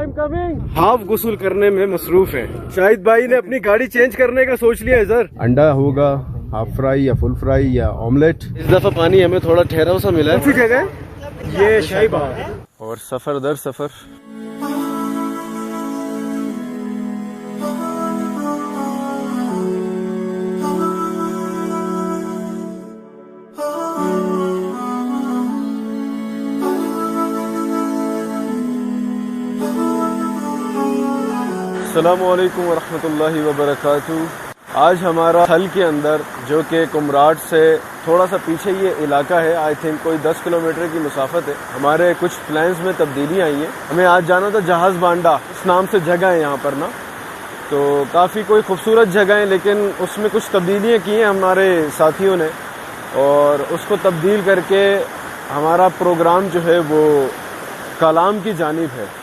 I'm coming। Half गुस्ल करने में मसरूफ है। शाहिद भाई ने अपनी गाड़ी चेंज करने का सोच लिया है सर। अंडा होगा हाफ फ्राई या फुल फ्राई या ऑमलेट। इस दफा पानी हमें थोड़ा ठहरा सा मिला है। जगह ये शाही बाग और सफर दर सफर। अस्सलामुअलैकुम वरहमतुल्लाहि वबरकातुहू। आज हमारा हल के अंदर जो कि कुमराट से थोड़ा सा पीछे ये इलाका है, आई थिंक कोई 10 किलोमीटर की मुसाफत है। हमारे कुछ प्लान्स में तब्दीली आई है। हमें आज जाना था जहाज़ बांडा, इस नाम से जगह है यहाँ पर ना, तो काफ़ी कोई खूबसूरत जगह है, लेकिन उसमें कुछ तब्दीलियाँ की हैं हमारे साथियों ने और उसको तब्दील करके हमारा प्रोग्राम जो है वो कलाम की जानिब है।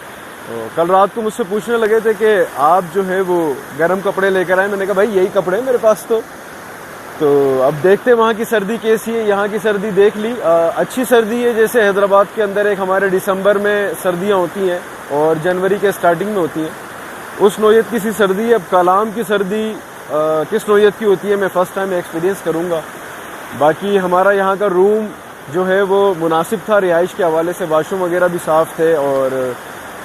तो कल रात को मुझसे पूछने लगे थे कि आप जो है वो गर्म कपड़े लेकर आए। मैंने कहा भाई यही कपड़े हैं मेरे पास। तो अब देखते हैं वहाँ की सर्दी कैसी है। यहाँ की सर्दी देख ली, अच्छी सर्दी है। जैसे हैदराबाद के अंदर एक हमारे दिसंबर में सर्दियाँ होती हैं और जनवरी के स्टार्टिंग में होती हैं, उस नौयत की सी सर्दी है। अब कलाम की सर्दी किस नौयत की होती है मैं फ़र्स्ट टाइम एक्सपीरियंस करूँगा। बाकी हमारा यहाँ का रूम जो है वो मुनासिब था रिहाइश के हवाले से, वाशरूम वगैरह भी साफ़ थे और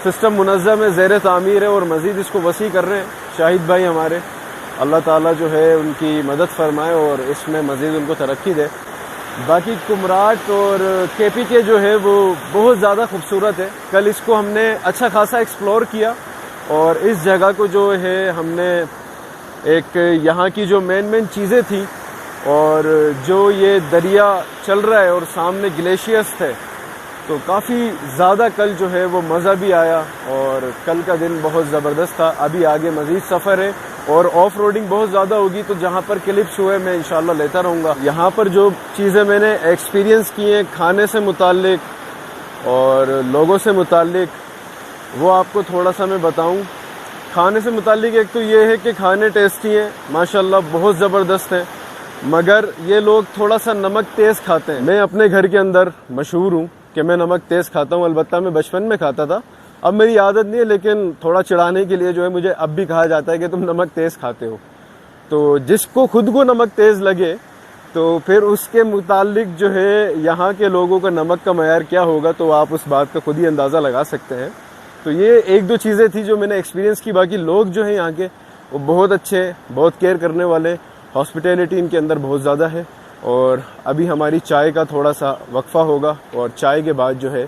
सिस्टम मुनज़्ज़म है, ज़ेर तामीर है और मज़ीद इसको वसी कर रहे हैं शाहिद भाई हमारे। अल्लाह ताला जो है उनकी मदद फरमाए और इसमें मज़ीद उनको तरक्की दे। बाकी कुमराट और KPK जो है वो बहुत ज़्यादा खूबसूरत है। कल इसको हमने अच्छा खासा एक्सप्लोर किया और इस जगह को जो है हमने एक यहाँ की जो मेन चीज़ें थी और जो ये दरिया चल रहा है और सामने ग्लेशियर्स थे, तो काफ़ी ज़्यादा कल जो है वो मज़ा भी आया और कल का दिन बहुत ज़बरदस्त था। अभी आगे मज़ीद सफ़र है और ऑफ रोडिंग बहुत ज़्यादा होगी, तो जहाँ पर क्लिप्स हुए मैं इंशाल्लाह लेता रहूँगा। यहाँ पर जो चीज़ें मैंने एक्सपीरियंस की हैं खाने से मुताल्लिक और लोगों से मुताल्लिक, वो आपको थोड़ा सा मैं बताऊँ। खाने से मुताल्लिक एक तो ये है कि खाने टेस्टी हैं माशाल्लाह, बहुत ज़बरदस्त हैं, मगर ये लोग थोड़ा सा नमक तेज़ खाते हैं। मैं अपने घर के अंदर मशहूर हूँ कि मैं नमक तेज़ खाता हूँ। अलबत्ता मैं बचपन में खाता था, अब मेरी आदत नहीं है, लेकिन थोड़ा चिढ़ाने के लिए जो है मुझे अब भी कहा जाता है कि तुम नमक तेज़ खाते हो। तो जिसको खुद को नमक तेज़ लगे तो फिर उसके मुतालिक जो है यहाँ के लोगों का नमक का मयार क्या होगा, तो आप उस बात का खुद ही अंदाज़ा लगा सकते हैं। तो ये एक दो चीज़ें थी जो मैंने एक्सपीरियंस की। बाकी लोग जो हैं यहाँ के वो बहुत अच्छे, बहुत केयर करने वाले, हॉस्पिटैलिटी इनके अंदर बहुत ज़्यादा है। और अभी हमारी चाय का थोड़ा सा वक्फा होगा और चाय के बाद जो है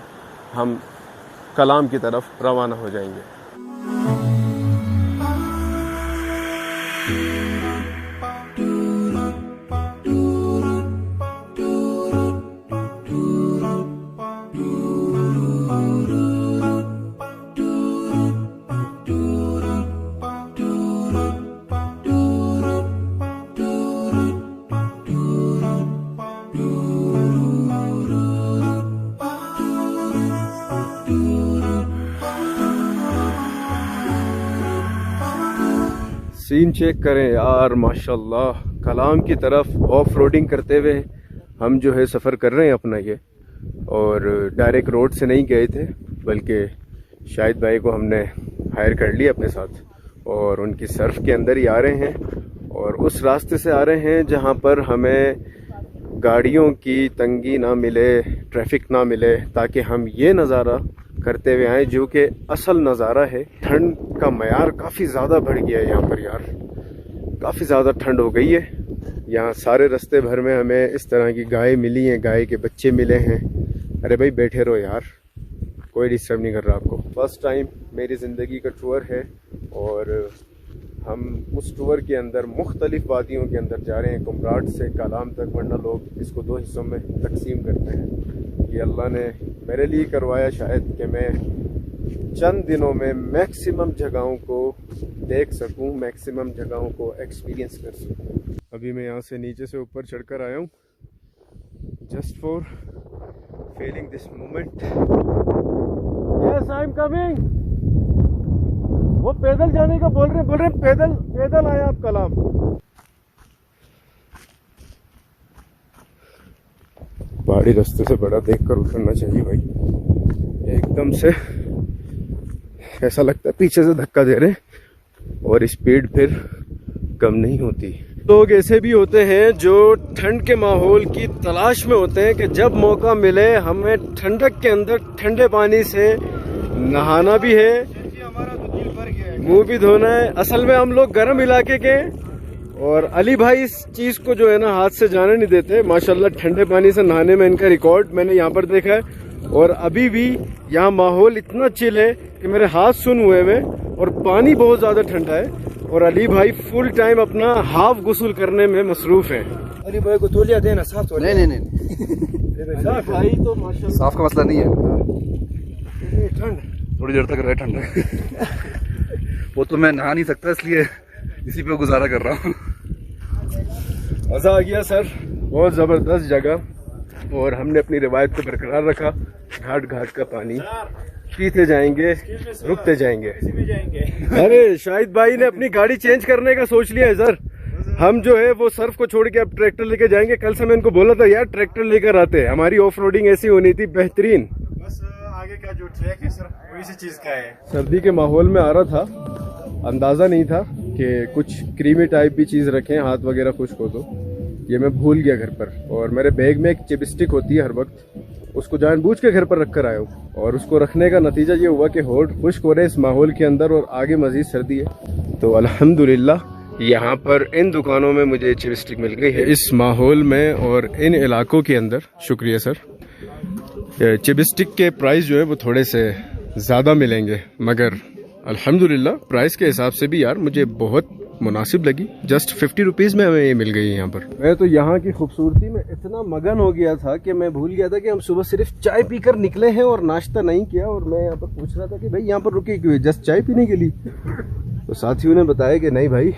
हम कलाम की तरफ रवाना हो जाएंगे। सीन चेक करें यार, माशाल्लाह। कलाम की तरफ ऑफ रोडिंग करते हुए हम जो है सफ़र कर रहे हैं अपना ये, और डायरेक्ट रोड से नहीं गए थे, बल्कि शाहिद भाई को हमने हायर कर लिया अपने साथ और उनकी सर्फ के अंदर ही आ रहे हैं और उस रास्ते से आ रहे हैं जहाँ पर हमें गाड़ियों की तंगी ना मिले, ट्रैफिक ना मिले, ताकि हम ये नज़ारा करते हुए आए जो कि असल नज़ारा है। ठंड का मयार काफ़ी ज़्यादा बढ़ गया है यहाँ पर यार, काफ़ी ज़्यादा ठंड हो गई है यहाँ। सारे रास्ते भर में हमें इस तरह की गाय मिली हैं, गाय के बच्चे मिले हैं। अरे भाई बैठे रहो यार, कोई डिस्टर्ब नहीं कर रहा आपको। फर्स्ट टाइम मेरी ज़िंदगी का टूर है और हम उस टूर के अंदर मुख्तलिफ वादियों के अंदर जा रहे हैं, कुमराट से कलाम तक, वरना लोग इसको दो हिस्सों में तकसीम करते हैं। ये अल्लाह ने मेरे लिए करवाया शायद कि मैं चंद दिनों में मैक्सिमम जगहों को देख सकूं, मैक्सिमम जगहों को एक्सपीरियंस कर सकूं। अभी मैं यहाँ से नीचे से ऊपर चढ़कर आया हूँ just for feeling this moment. Yes I am coming. वो पैदल जाने का बोल रहे पैदल आया आप कलाम। पहाड़ी रास्ते से बड़ा देखकर उतरना चाहिए भाई, एकदम से ऐसा लगता है पीछे से धक्का दे रहे हैं और स्पीड फिर कम नहीं होती। लोग ऐसे भी होते हैं जो ठंड के माहौल की तलाश में होते हैं कि जब मौका मिले हमें ठंडक के अंदर ठंडे पानी से नहाना भी है, मुंह भी धोना है। असल में हम लोग गर्म इलाके के, और अली भाई इस चीज को जो है ना हाथ से जाने नहीं देते। माशाल्लाह ठंडे पानी से नहाने में इनका रिकॉर्ड मैंने यहाँ पर देखा है, और अभी भी यहाँ माहौल इतना चिल है कि मेरे हाथ सुन हुए हुए और पानी बहुत ज्यादा ठंडा है, और अली भाई फुल टाइम अपना हाफ गुस्ल करने में मसरूफ है। अली भाई को तौलिया देना, साफ तौलिया। नहीं साफ भाई तो माशाल्लाह साफ का मसला नहीं है, ठंड थोड़ी देर तक रहे ठंड वो तो मैं नहा नहीं सकता, इसलिए इसी पे गुजारा कर रहा हूँ। मजा आ गया सर, बहुत जबरदस्त जगह, और हमने अपनी रिवायत को बरकरार रखा। घाट घाट का पानी पीते जाएंगे, रुकते जाएंगे। अरे शाहिद भाई ने अपनी गाड़ी चेंज करने का सोच लिया है सर। हम जो है वो सर्फ को छोड़ के अब ट्रैक्टर लेके जाएंगे। कल से मैं इनको बोला था यार ट्रैक्टर लेकर आते हैं, हमारी ऑफ रोडिंग ऐसी होनी थी बेहतरीन। बस आगे का जो ट्रैक है सर वही सी चीज का है। सर्दी के माहौल में आ रहा था, अंदाजा नहीं था कि कुछ क्रीमी टाइप भी चीज रखें, हाथ वगैरह खुश्क हो तो। ये मैं भूल गया घर पर, और मेरे बैग में एक चिपस्टिक होती है हर वक्त, उसको जानबूझ के घर पर रख कर आया हूँ, और उसको रखने का नतीजा ये हुआ कि होठ खुश्क हो रहे इस माहौल के अंदर, और आगे मजीद सर्दी है। तो अल्हम्दुलिल्लाह यहाँ पर इन दुकानों में मुझे चिपस्टिक मिल गई है इस माहौल में और इन इलाकों के अंदर। शुक्रिया सर। चिपस्टिक के प्राइस जो है वो थोड़े से ज़्यादा मिलेंगे, मगर अल्हम्दुलिल्लाह प्राइस के हिसाब से भी यार मुझे बहुत मुनासिब लगी। जस्ट 50 रुपीज़ में हमें ये मिल गई है यहाँ पर। मैं तो यहाँ की खूबसूरती में इतना मगन हो गया था कि मैं भूल गया था कि हम सुबह सिर्फ चाय पीकर निकले हैं और नाश्ता नहीं किया। और मैं यहाँ पर पूछ रहा था कि भाई यहाँ पर रुके क्यों, जस्ट चाय पीने के लिए? तो साथियों ने बताया कि नहीं भाई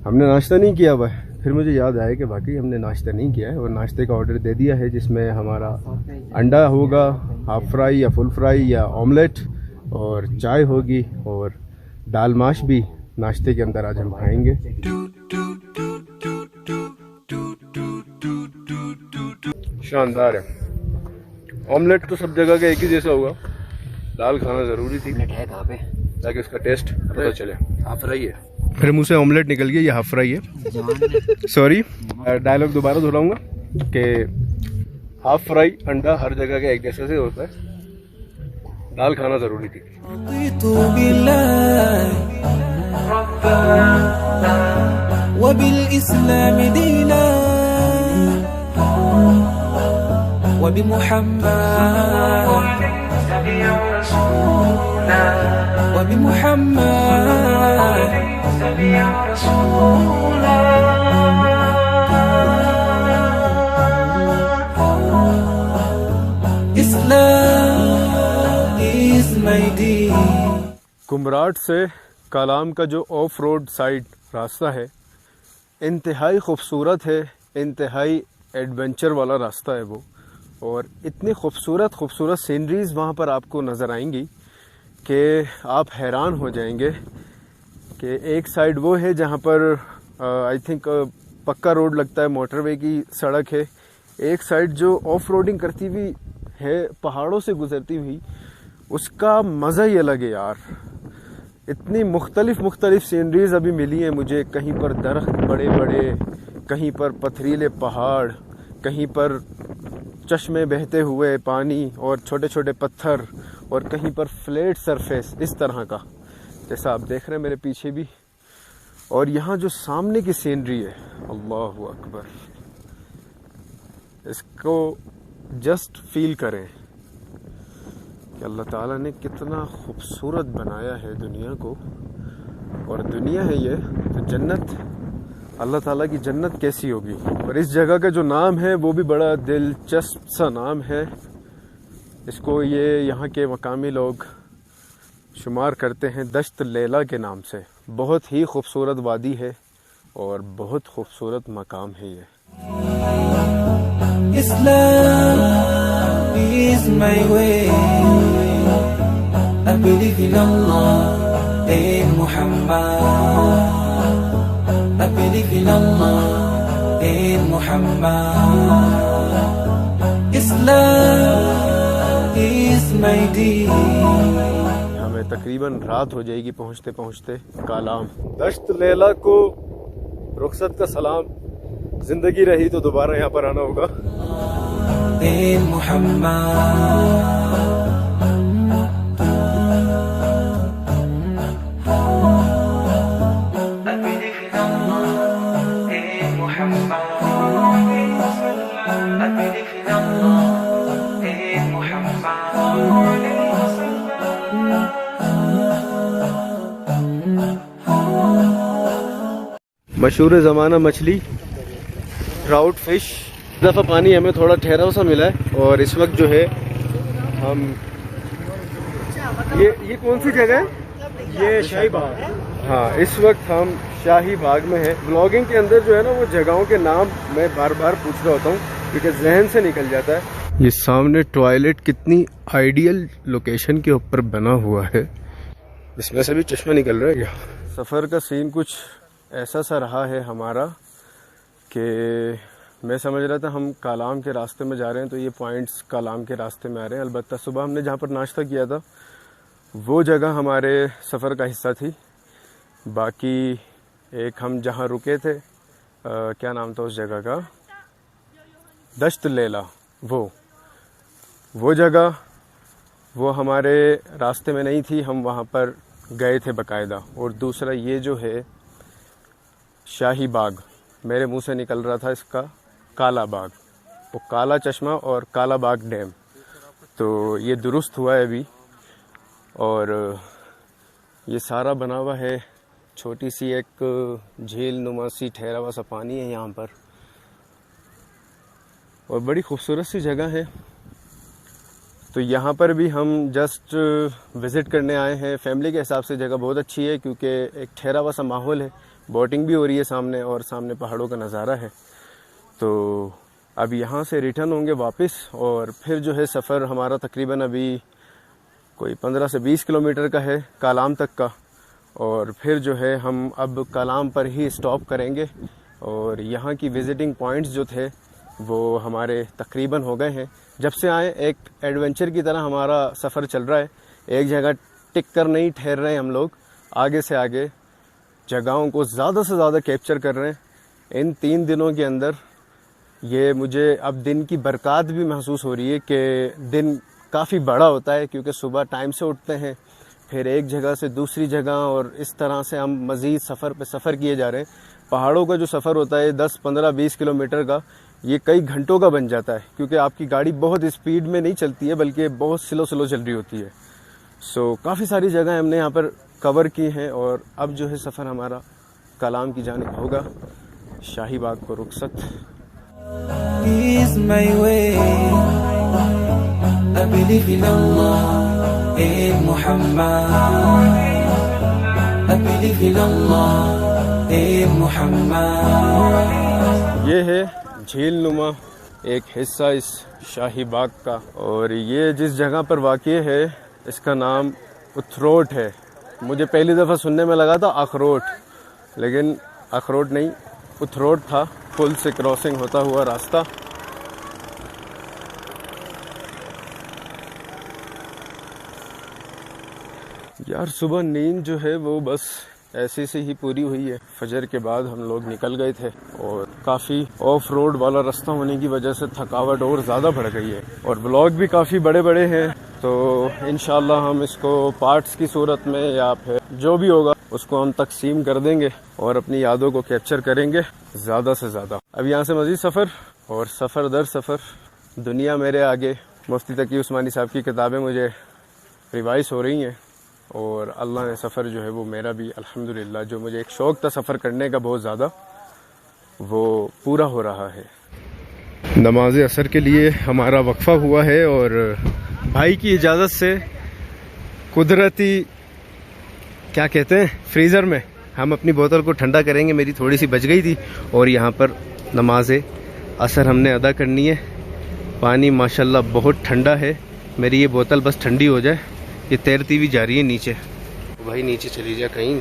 हमने नाश्ता नहीं किया हुआ है। फिर मुझे याद आया कि वाकई हमने नाश्ता नहीं किया है, और नाश्ते का ऑर्डर दे दिया है जिसमें हमारा अंडा होगा, हाफ फ्राई या फुल फ्राई या ऑमलेट, और चाय होगी, और दाल माश भी नाश्ते के अंदर आज हम खाएंगे। शानदार है। ऑमलेट तो सब जगह का एक ही जैसा होगा, दाल खाना जरूरी थी ताकि उसका टेस्ट पता चले। हाफ फ्राई है, फिर मुंह से ऑमलेट निकल गया, ये हाफ फ्राई है। सॉरी, डायलॉग दोबारा दोहराऊंगा कि हाफ फ्राई अंडा हर जगह का एक जैसा से होता है, दाल खाना जरूरी थी। कुमराट से कालाम का जो ऑफ रोड साइड रास्ता है इंतहाई खूबसूरत है, इंतहाई एडवेंचर वाला रास्ता है वो, और इतनी खूबसूरत सीनरीज वहाँ पर आपको नज़र आएंगी कि आप हैरान हो जाएंगे कि एक साइड वो है जहाँ पर आई थिंक पक्का रोड लगता है, मोटरवे की सड़क है। एक साइड जो ऑफ रोडिंग करती हुई है, पहाड़ों से गुजरती हुई, उसका मज़ा ही अलग है यार। इतनी मुख्तलिफ सीनरीज अभी मिली है मुझे। कहीं पर दरख्त बड़े बड़े, कहीं पर पथरीले पहाड़, कहीं पर चश्मे बहते हुए पानी और छोटे छोटे पत्थर, और कहीं पर फ्लैट सरफेस इस तरह का, जैसा आप देख रहे हैं मेरे पीछे भी। और यहाँ जो सामने की सीनरी है, अल्लाहु अकबर, इसको जस्ट फील करें कि अल्लाह ताला ने कितना खूबसूरत बनाया है दुनिया को। और दुनिया है ये तो जन्नत, अल्लाह ताला की जन्नत कैसी होगी। और इस जगह का जो नाम है वो भी बड़ा दिलचस्प सा नाम है। इसको ये यहाँ के मकामी लोग शुमार करते हैं दश्त लैला के नाम से। बहुत ही खूबसूरत वादी है और बहुत खूबसूरत मकाम है ये। Islam is my way. I believe in Allah and Muhammad. I believe in Allah and Muhammad. Islam is my deen. हमें तकरीबन रात हो जाएगी पहुंचते पहुंचते कालाम। दश्त लैला को रुखसत का सलाम, जिंदगी रही तो दोबारा यहाँ पर आना होगा। मशहूर ज़माना मछली, ट्राउट फिश। इस दफ़ा पानी हमें थोड़ा ठहरा सा मिला है और इस वक्त जो है हम ये कौन सी जगह है? ये शाही बाग। हाँ, इस वक्त हम शाही बाग में हैं। ब्लॉगिंग के अंदर जो है ना वो जगहों के नाम मैं बार बार पूछ रहा होता हूँ क्योंकि जहन से निकल जाता है। ये सामने टॉयलेट कितनी आइडियल लोकेशन के ऊपर बना हुआ है, इसमें से भी चश्मा निकल रहा है। सफ़र का सीन कुछ ऐसा सा रहा है हमारा कि मैं समझ रहा था हम कालाम के रास्ते में जा रहे हैं तो ये पॉइंट्स कालाम के रास्ते में आ रहे हैं। अलबत्ता सुबह हमने जहाँ पर नाश्ता किया था वो जगह हमारे सफ़र का हिस्सा थी। बाकी एक हम जहाँ रुके थे क्या नाम था उस जगह का, दश्त लैला, वो जगह वो हमारे रास्ते में नहीं थी, हम वहाँ पर गए थे बाकायदा। और दूसरा ये जो है शाही बाग, मेरे मुंह से निकल रहा था इसका काला बाग, वो काला चश्मा और काला बाग डैम, तो ये दुरुस्त हुआ है अभी। और ये सारा बना हुआ है, छोटी सी एक झील नुमा सी ठहरा हुआ सा पानी है यहाँ पर और बड़ी खूबसूरत सी जगह है। तो यहाँ पर भी हम जस्ट विज़िट करने आए हैं। फैमिली के हिसाब से जगह बहुत अच्छी है क्योंकि एक ठहरा हुआ सा माहौल है, बोटिंग भी हो रही है सामने और सामने पहाड़ों का नज़ारा है। तो अब यहाँ से रिटर्न होंगे वापस और फिर जो है सफ़र हमारा तकरीबन अभी कोई 15 से 20 किलोमीटर का है कालाम तक का। और फिर जो है हम अब कालाम पर ही स्टॉप करेंगे और यहाँ की विज़िटिंग पॉइंट्स जो थे वो हमारे तकरीबन हो गए हैं। जब से आए एक एडवेंचर की तरह हमारा सफ़र चल रहा है, एक जगह टिक कर नहीं ठहर रहे हैं हम लोग, आगे से आगे जगहों को ज़्यादा से ज़्यादा कैप्चर कर रहे हैं। इन 3 दिनों के अंदर ये मुझे अब दिन की बरकत भी महसूस हो रही है कि दिन काफ़ी बड़ा होता है क्योंकि सुबह टाइम से उठते हैं, फिर एक जगह से दूसरी जगह और इस तरह से हम मज़ीद सफ़र पे सफ़र किए जा रहे हैं। पहाड़ों का जो सफ़र होता है 10, 15, 20 किलोमीटर का, ये कई घंटों का बन जाता है क्योंकि आपकी गाड़ी बहुत स्पीड में नहीं चलती है बल्कि बहुत स्लो चल रही होती है। सो काफ़ी सारी जगह हमने यहाँ पर कवर की हैं और अब जो है सफ़र हमारा कालाम की जानिब होगा, शाही बाग को रुखसत। ये है झील नुमा एक हिस्सा इस शाही बाग का और ये जिस जगह पर वाक़ई है इसका नाम उथरोट है। मुझे पहली दफ़ा सुनने में लगा था अखरोट, लेकिन अखरोट नहीं उथरोट था। पुल से क्रॉसिंग होता हुआ रास्ता। यार सुबह नींद जो है वो बस ऐसे से ही पूरी हुई है। फजर के बाद हम लोग निकल गए थे और काफ़ी ऑफ रोड वाला रास्ता होने की वजह से थकावट और ज़्यादा बढ़ गई है और व्लॉग भी काफ़ी बड़े बड़े हैं। तो इंशाल्लाह हम इसको पार्ट्स की सूरत में या फिर जो भी होगा उसको हम तकसीम कर देंगे और अपनी यादों को कैप्चर करेंगे ज़्यादा से ज़्यादा। अब यहाँ से मज़ीद सफ़र और सफ़र दर सफ़र, दुनिया मेरे आगे। मुफ्ती तकी उस्मानी साहब की किताबें मुझे रिवाइज हो रही हैं और अल्लाह ने सफ़र जो है वो मेरा भी अल्हम्दुलिल्लाह, जो मुझे एक शौक़ था सफ़र करने का बहुत ज़्यादा, वो पूरा हो रहा है। नमाज असर के लिए हमारा वक्फ़ा हुआ है और भाई की इजाज़त से कुदरती क्या कहते हैं फ्रीज़र में हम अपनी बोतल को ठंडा करेंगे। मेरी थोड़ी सी बच गई थी और यहाँ पर नमाज असर हमने अदा करनी है। पानी माशाल्लाह बहुत ठंडा है, मेरी ये बोतल बस ठंडी हो जाए। ये तैरती हुई जा रही है नीचे। भाई नीचे चली जा कहीं।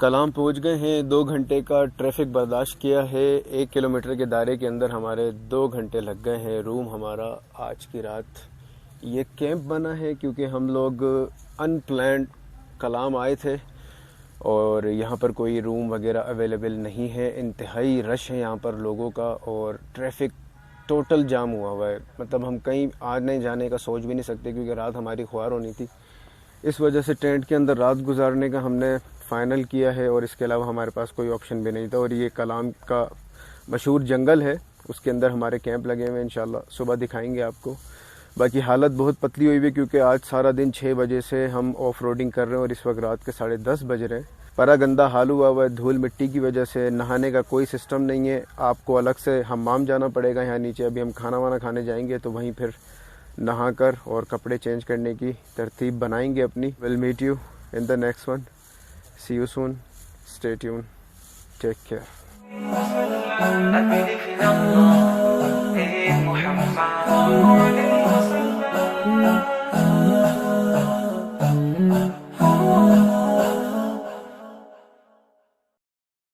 कलाम पहुंच गए हैं। 2 घंटे का ट्रैफिक बर्दाश्त किया है। 1 किलोमीटर के दायरे के अंदर हमारे 2 घंटे लग गए हैं। रूम हमारा आज की रात ये कैंप बना है क्योंकि हम लोग अनप्लान्ड कलाम आए थे और यहाँ पर कोई रूम वगैरह अवेलेबल नहीं है। इंतहाई रश है यहाँ पर लोगों का और ट्रैफिक टोटल जाम हुआ हुआ है। मतलब हम कहीं आने जाने का सोच भी नहीं सकते क्योंकि रात हमारी ख्वार होनी थी। इस वजह से टेंट के अंदर रात गुजारने का हमने फ़ाइनल किया है और इसके अलावा हमारे पास कोई ऑप्शन भी नहीं था। और ये कलाम का मशहूर जंगल है, उसके अंदर हमारे कैंप लगे हुए हैं। इंशाल्लाह सुबह दिखाएंगे आपको। बाकी हालत बहुत पतली हुई है क्योंकि आज सारा दिन 6 बजे से हम ऑफ रोडिंग कर रहे हैं और इस वक्त रात के 10:30 बज रहे हैं। परा गंदा हाल हुआ हुआ है धूल मिट्टी की वजह से। नहाने का कोई सिस्टम नहीं है, आपको अलग से हम्माम जाना पड़ेगा यहाँ नीचे। अभी हम खाना वाना खाने जाएंगे तो वहीं फिर नहा कर और कपड़े चेंज करने की तरतीब बनाएंगे अपनी। Will meet you in the next one. See you soon, stay tune, take care.